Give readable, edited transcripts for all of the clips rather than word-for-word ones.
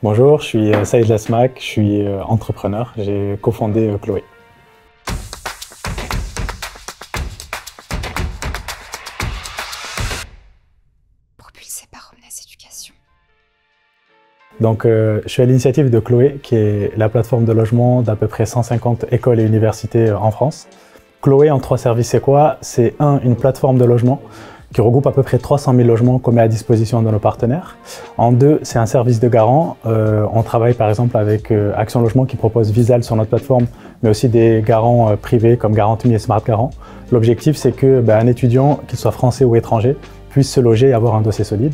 Bonjour, je suis Saïd Lasmak, je suis entrepreneur, j'ai cofondé Chloé. Propulsé par Omnes Éducation. Donc, je suis à l'initiative de Chloé, qui est la plateforme de logement d'à peu près 150 écoles et universités en France. Chloé, en 3 services, c'est quoi? C'est une plateforme de logement qui regroupe à peu près 300 000 logements qu'on met à disposition de nos partenaires. En 2, c'est un service de garant. On travaille par exemple avec Action Logement qui propose Visal sur notre plateforme, mais aussi des garants privés comme Garanti et Smart Garant. L'objectif, c'est qu'un étudiant, qu'il soit français ou étranger, puisse se loger et avoir un dossier solide.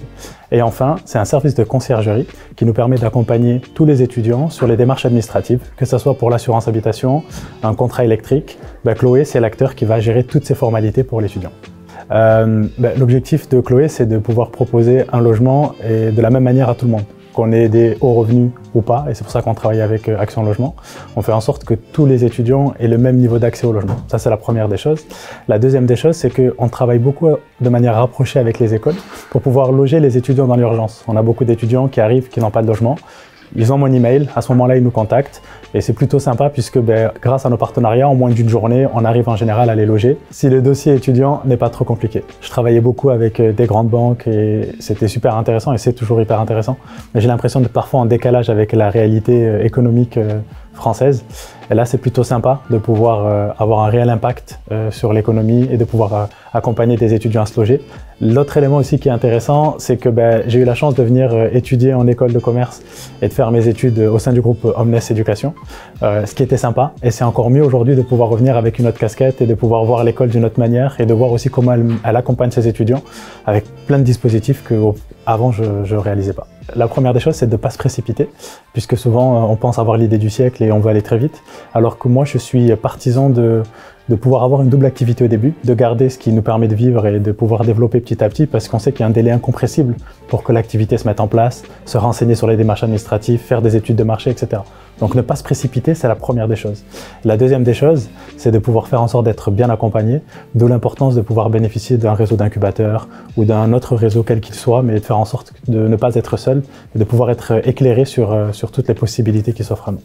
Et enfin, c'est un service de conciergerie qui nous permet d'accompagner tous les étudiants sur les démarches administratives, que ce soit pour l'assurance habitation, un contrat électrique. Chloé, c'est l'acteur qui va gérer toutes ces formalités pour l'étudiant. L'objectif de Chloé, c'est de pouvoir proposer un logement et de la même manière à tout le monde, qu'on ait des hauts revenus ou pas, et c'est pour ça qu'on travaille avec Action Logement. On fait en sorte que tous les étudiants aient le même niveau d'accès au logement. Ça, c'est la première des choses. La deuxième des choses, c'est qu'on travaille beaucoup de manière rapprochée avec les écoles pour pouvoir loger les étudiants dans l'urgence. On a beaucoup d'étudiants qui arrivent, qui n'ont pas de logement. Ils ont mon email, à ce moment-là, ils nous contactent. Et c'est plutôt sympa puisque grâce à nos partenariats, en moins d'une journée, on arrive en général à les loger si le dossier étudiant n'est pas trop compliqué. Je travaillais beaucoup avec des grandes banques et c'était super intéressant et c'est toujours hyper intéressant. Mais j'ai l'impression d'être parfois en décalage avec la réalité économique française. Et là, c'est plutôt sympa de pouvoir avoir un réel impact sur l'économie et de pouvoir accompagner des étudiants à se loger. L'autre élément aussi qui est intéressant, c'est que j'ai eu la chance de venir étudier en école de commerce et de faire mes études au sein du groupe Omnes Éducation, ce qui était sympa. Et c'est encore mieux aujourd'hui de pouvoir revenir avec une autre casquette et de pouvoir voir l'école d'une autre manière et de voir aussi comment elle accompagne ses étudiants avec plein de dispositifs qu'avant je ne réalisais pas. La première des choses, c'est de ne pas se précipiter, puisque souvent on pense avoir l'idée du siècle et on veut aller très vite, alors que moi je suis partisan de pouvoir avoir une double activité au début, de garder ce qui nous permet de vivre et de pouvoir développer petit à petit, parce qu'on sait qu'il y a un délai incompressible pour que l'activité se mette en place, se renseigner sur les démarches administratives, faire des études de marché, etc. Donc ne pas se précipiter, c'est la première des choses. La deuxième des choses, c'est de pouvoir faire en sorte d'être bien accompagné, d'où l'importance de pouvoir bénéficier d'un réseau d'incubateurs ou d'un autre réseau quel qu'il soit, mais de faire en sorte de ne pas être seul et de pouvoir être éclairé sur toutes les possibilités qui s'offrent à nous.